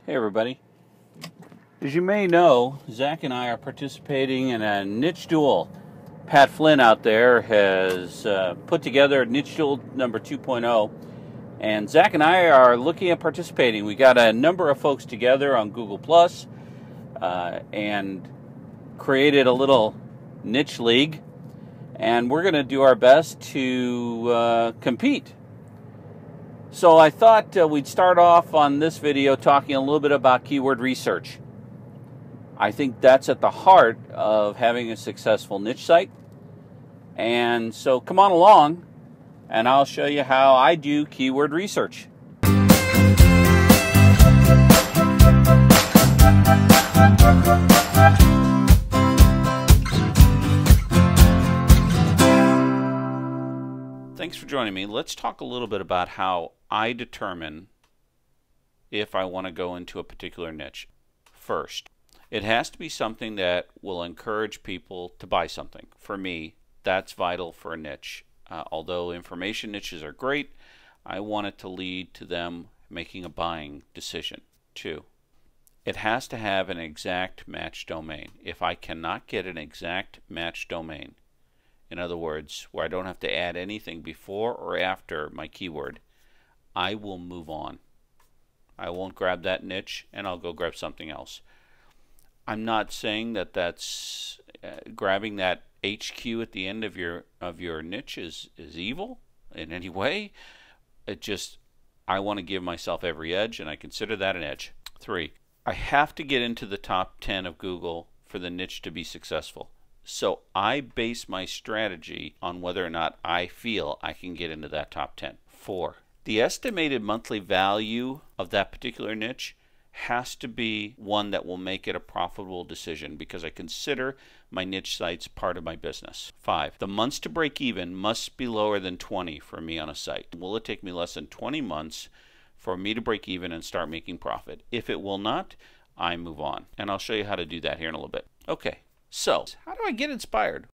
Hey everybody. As you may know, Zach and I are participating in a Niche Duel. Pat Flynn out there has put together Niche Duel number 2.0, and Zach and I are looking at participating. We got a number of folks together on Google Plus and created a little niche league, and we're going to do our best to compete. So I thought we'd start off on this video talking a little bit about keyword research. I think that's at the heart of having a successful niche site. And so come on along and I'll show you how I do keyword research. Thanks for joining me. Let's talk a little bit about how I determine if I want to go into a particular niche. First, it has to be something that will encourage people to buy something. For me, that's vital for a niche. Although information niches are great, I want it to lead to them making a buying decision. 2, it has to have an exact match domain. If I cannot get an exact match domain, in other words, where I don't have to add anything before or after my keyword, I will move on. I won't grab that niche and I'll go grab something else. I'm not saying that that's grabbing that HQ at the end of your niche is evil in any way. It just, I want to give myself every edge, and I consider that an edge. 3, I have to get into the top 10 of Google for the niche to be successful. So I base my strategy on whether or not I feel I can get into that top 10. 4, the estimated monthly value of that particular niche has to be one that will make it a profitable decision because I consider my niche sites part of my business. 5, the months to break even must be lower than 20 for me on a site. Will it take me less than 20 months for me to break even and start making profit? If it will not, I move on. And I'll show you how to do that here in a little bit. Okay. So, how do I get inspired?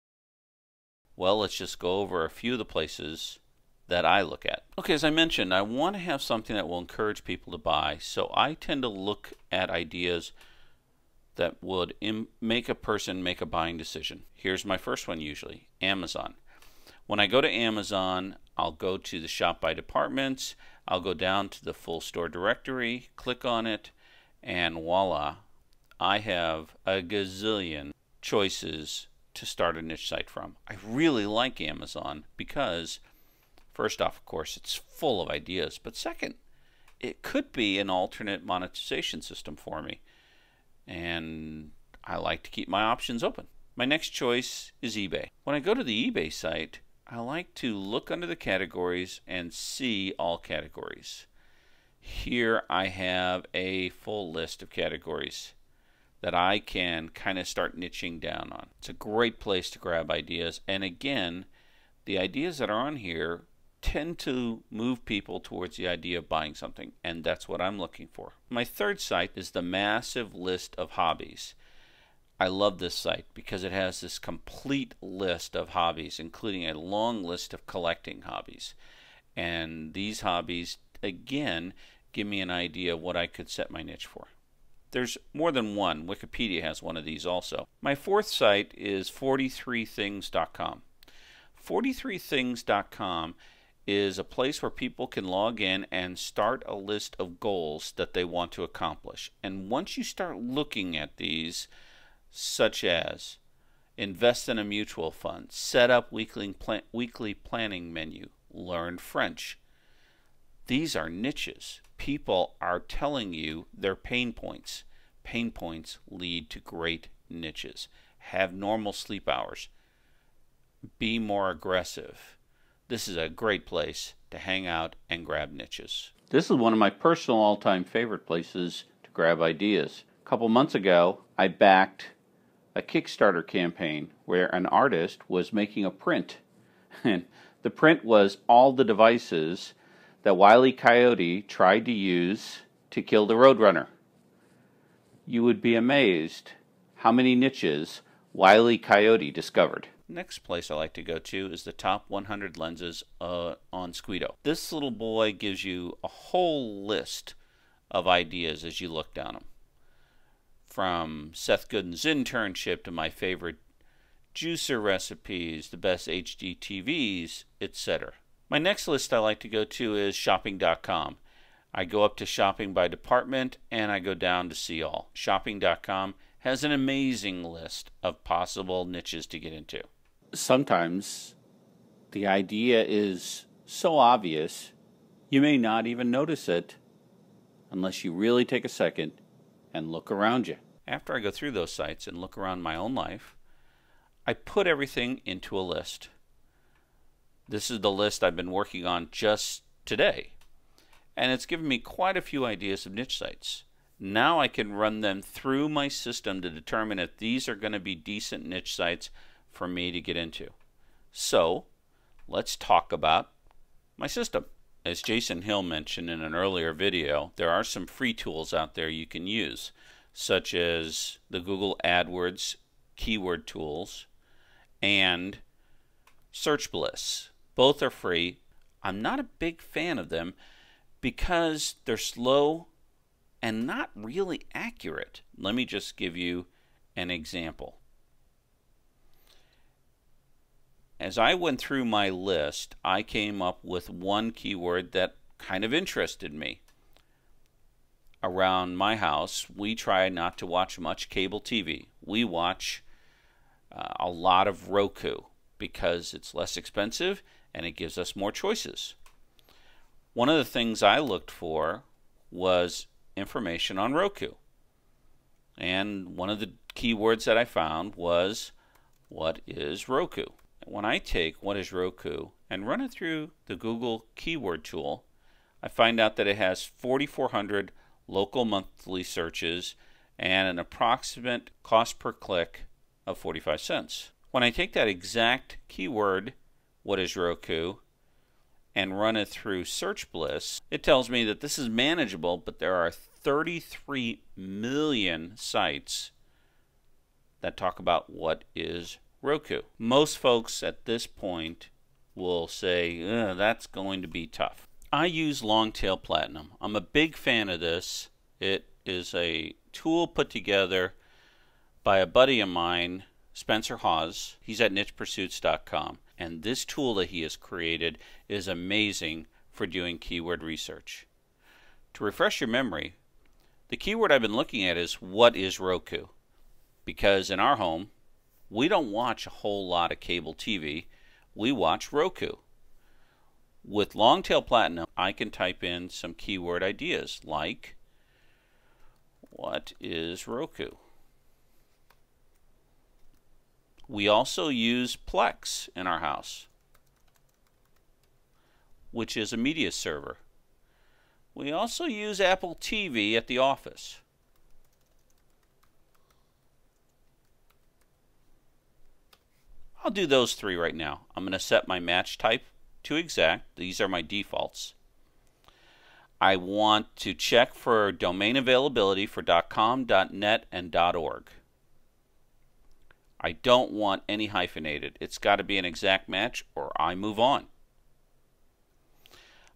Well, let's just go over a few of the places that I look at. Okay, as I mentioned, I want to have something that will encourage people to buy, so I tend to look at ideas that would make a person make a buying decision. Here's my first one usually, Amazon. When I go to Amazon, I'll go to the shop by departments, I'll go down to the full store directory, click on it, and voila, I have a gazillion choices to start a niche site from. I really like Amazon because, first off, of course, it's full of ideas, but second, it could be an alternate monetization system for me, and I like to keep my options open. My next choice is eBay. When I go to the eBay site, I like to look under the categories and see all categories. Here I have a full list of categories that I can kind of start niching down on. It's a great place to grab ideas, and again, the ideas that are on here tend to move people towards the idea of buying something, and that's what I'm looking for. My third site is the massive list of hobbies. I love this site because it has this complete list of hobbies, including a long list of collecting hobbies. And these hobbies, again, give me an idea of what I could set my niche for. There's more than one. Wikipedia has one of these also. My fourth site is 43things.com. 43things.com is a place where people can log in and start a list of goals that they want to accomplish. And once you start looking at these, such as invest in a mutual fund, set up weekly planning menu, learn French, these are niches. People are telling you their pain points. Pain points lead to great niches. Have normal sleep hours. Be more aggressive. This is a great place to hang out and grab niches. This is one of my personal all-time favorite places to grab ideas. A couple months ago, I backed a Kickstarter campaign where an artist was making a print. And the print was all the devices that Wile E. Coyote tried to use to kill the Roadrunner. You would be amazed how many niches Wile E. Coyote discovered. Next place I like to go to is the top 100 lenses on Squeedo. This little boy gives you a whole list of ideas as you look down them. From Seth Godin's internship to my favorite juicer recipes, the best HGTVs, etc. My next list I like to go to is shopping.com. I go up to shopping by department and I go down to see all. Shopping.com has an amazing list of possible niches to get into. Sometimes the idea is so obvious you may not even notice it unless you really take a second and look around you. After I go through those sites and look around my own life, I put everything into a list. This is the list I've been working on just today, and it's given me quite a few ideas of niche sites. Now I can run them through my system to determine if these are going to be decent niche sites for me to get into. So let's talk about my system. As Jason Hill mentioned in an earlier video, there are some free tools out there you can use, such as the Google AdWords keyword tools and Search Bliss. Both are free. I'm not a big fan of them because they're slow and not really accurate. Let me just give you an example. As I went through my list, I came up with one keyword that kind of interested me. Around my house, we try not to watch much cable TV. We watch a lot of Roku because it's less expensive and it gives us more choices. One of the things I looked for was information on Roku. And one of the keywords that I found was, what is Roku? When I take what is Roku and run it through the Google keyword tool, I find out that it has 4,400 local monthly searches and an approximate cost per click of 45 cents. When I take that exact keyword, what is Roku, and run it through Search Bliss, it tells me that this is manageable, but there are 33 million sites that talk about what is Roku. Most folks at this point will say, that's going to be tough. I use Longtail Platinum. I'm a big fan of this. It is a tool put together by a buddy of mine, Spencer Hawes. He's at nichepursuits.com. And this tool that he has created is amazing for doing keyword research. To refresh your memory, the keyword I've been looking at is what is Roku? Because in our home, we don't watch a whole lot of cable TV. We watch Roku. With Longtail Platinum, I can type in some keyword ideas like, what is Roku? We also use Plex in our house, which is a media server. We also use Apple TV at the office. I'll do those three right now. I'm going to set my match type to exact. These are my defaults. I want to check for domain availability for .com, .net, and .org. I don't want any hyphenated. It's got to be an exact match or I move on.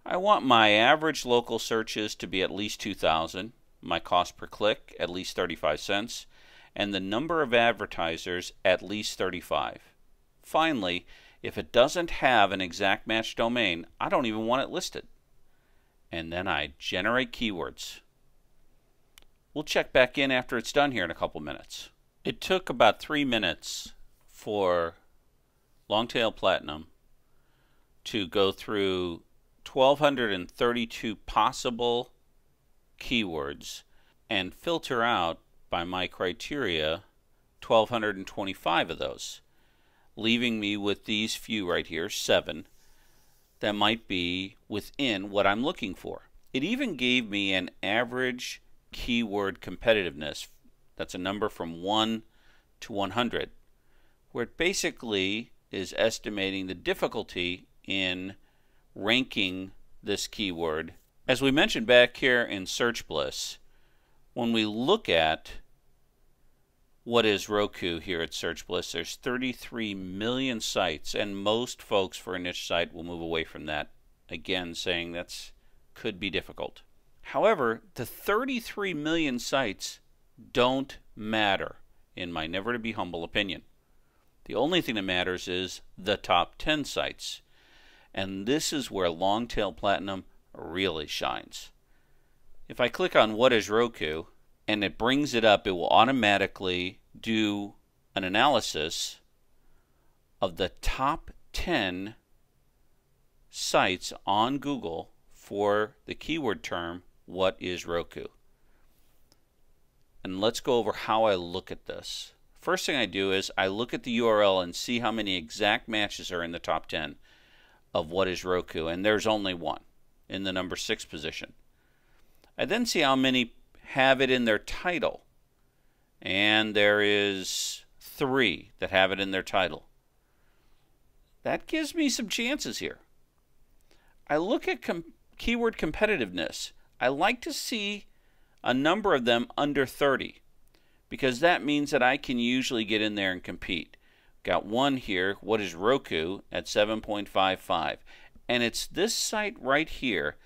I want my average local searches to be at least 2,000, my cost per click at least 35 cents, and the number of advertisers at least 35. Finally, if it doesn't have an exact match domain, I don't even want it listed. And then I generate keywords. We'll check back in after it's done here in a couple minutes. It took about 3 minutes for Longtail Platinum to go through 1,232 possible keywords and filter out, by my criteria, 1,225 of those, leaving me with these few right here, 7, that might be within what I'm looking for. It even gave me an average keyword competitiveness. That's a number from 1 to 100, where it basically is estimating the difficulty in ranking this keyword. As we mentioned back here in Search Bliss, when we look at what is Roku here at Search Bliss, there's 33 million sites, and most folks for a niche site will move away from that, again saying that's could be difficult. However, the 33 million sites don't matter, in my never to be humble opinion. The only thing that matters is the top 10 sites. And this is where Longtail Platinum really shines. If I click on What is Roku, and it brings it up, it will automatically do an analysis of the top 10 sites on Google for the keyword term, what is Roku? And let's go over how I look at this. First thing I do is I look at the URL and see how many exact matches are in the top 10 of what is Roku, and there's only one in the number 6 position. I then see how many have it in their title, and there is 3 that have it in their title. That gives me some chances here. I look at keyword competitiveness. I like to see a number of them under 30, because that means that I can usually get in there and compete. Got one here, what is Roku, at 7.55. And it's this site right here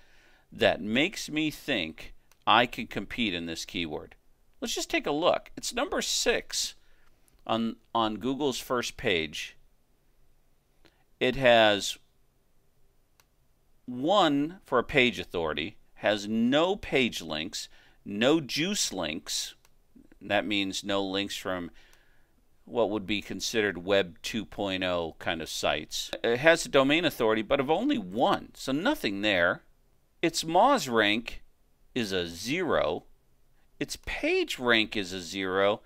that makes me think I can compete in this keyword. Let's just take a look. It's number 6 on Google's first page. It has 1 for a page authority, has no page links, no juice links. That means no links from what would be considered Web 2.0 kind of sites. It has a domain authority, but of only 1, so nothing there. Its Moz rank is a 0. Its page rank is a 0.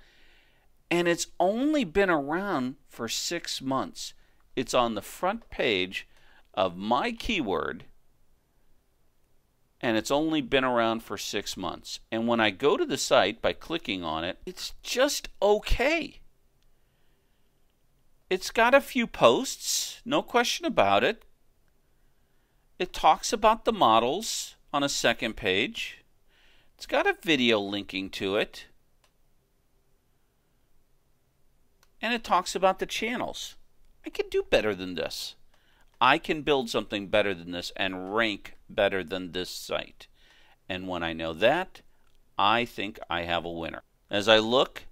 And it's only been around for 6 months. It's on the front page of my keyword, and it's only been around for 6 months. And when I go to the site by clicking on it, it's just okay. It's got a few posts, no question about it. It talks about the models on a second page. It's got a video linking to it. And it talks about the channels. I can do better than this. I can build something better than this and rank better than this site. And when I know that, I think I have a winner. As I look,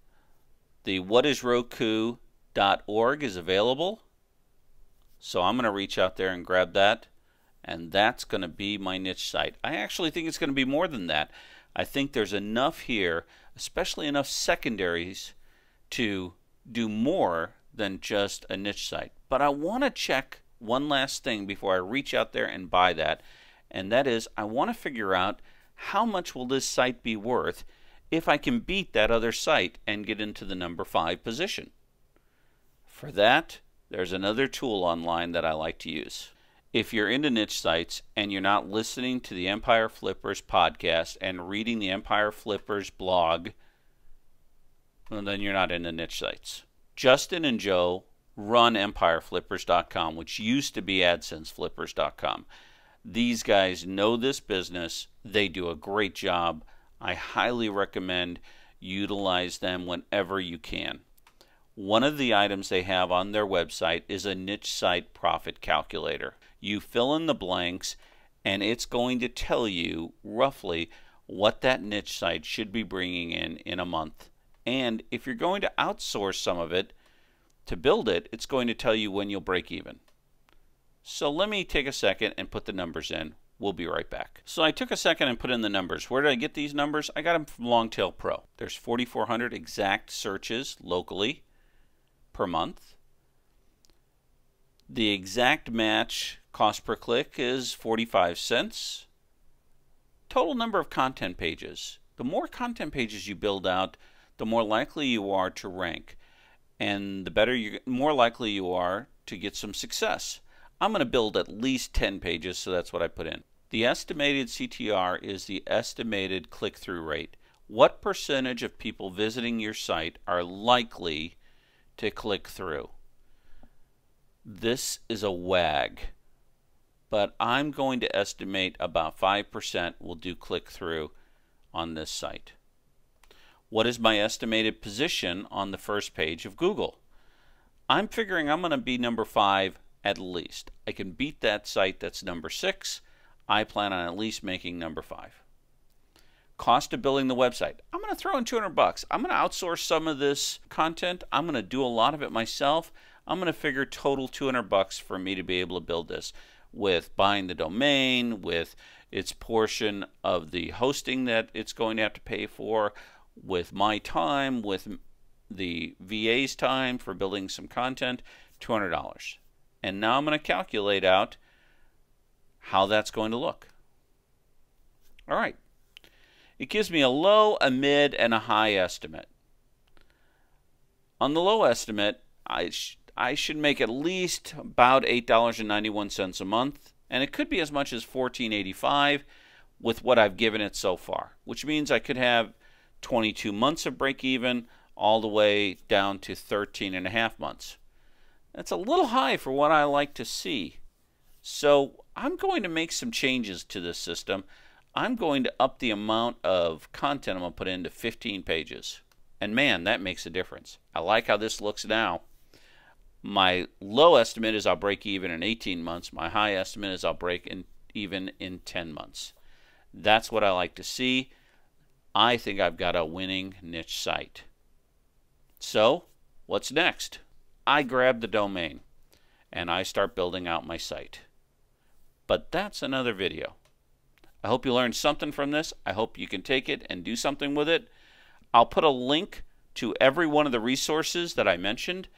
the whatisroku.org is available. So I'm going to reach out there and grab that. And that's going to be my niche site. I actually think it's going to be more than that. I think there's enough here, especially enough secondaries, to do more than just a niche site. But I want to check one last thing before I reach out there and buy that, and that is I want to figure out how much will this site be worth if I can beat that other site and get into the number 5 position. For that, there's another tool online that I like to use. If you're into niche sites and you're not listening to the Empire Flippers podcast and reading the Empire Flippers blog, well, then you're not into niche sites. Justin and Joe run EmpireFlippers.com, which used to be AdSenseFlippers.com. These guys know this business. They do a great job. I highly recommend utilize them whenever you can. One of the items they have on their website is a niche site profit calculator. You fill in the blanks, and it's going to tell you roughly what that niche site should be bringing in a month. And if you're going to outsource some of it to build it, it's going to tell you when you'll break even. So let me take a second and put the numbers in. We'll be right back. So I took a second and put in the numbers. Where did I get these numbers? I got them from Longtail Pro. There's 4,400 exact searches locally per month. The exact match cost per click is 45 cents. Total number of content pages. The more content pages you build out, the more likely you are to rank, and the more likely you are to get some success. I'm going to build at least 10 pages, so that's what I put in. The estimated CTR is the estimated click-through rate. What percentage of people visiting your site are likely to click through? This is a WAG, but I'm going to estimate about 5% will do click-through on this site. What is my estimated position on the first page of Google? I'm figuring I'm going to be number 5 at least. I can beat that site that's number 6. I plan on at least making number 5. cost of building the website. I'm going to throw in 200 bucks. I'm going to outsource some of this content. I'm going to do a lot of it myself. I'm going to figure total 200 bucks for me to be able to build this, with buying the domain, with its portion of the hosting that it's going to have to pay for, with my time, with the VA's time for building some content, $200. And now I'm going to calculate out how that's going to look. All right. It gives me a low, a mid, and a high estimate. On the low estimate, I should make at least about $8.91 a month, and it could be as much as $14.85 with what I've given it so far, which means I could have 22 months of break even all the way down to 13 and a half months. That's a little high for what I like to see. So I'm going to make some changes to this system. I'm going to up the amount of content I'm going to put into 15 pages. And man, that makes a difference. I like how this looks now. My low estimate is I'll break even in 18 months. My high estimate is I'll break even in 10 months. That's what I like to see. I think I've got a winning niche site. So, what's next? I grab the domain and I start building out my site. But that's another video. I hope you learned something from this. I hope you can take it and do something with it. I'll put a link to every one of the resources that I mentioned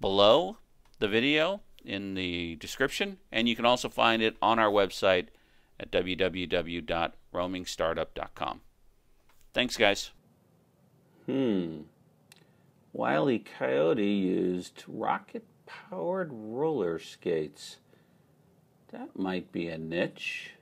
below the video in the description, and you can also find it on our website at www.roamingstartup.com. Thanks, guys. Wile E. Coyote used rocket-powered roller skates. That might be a niche.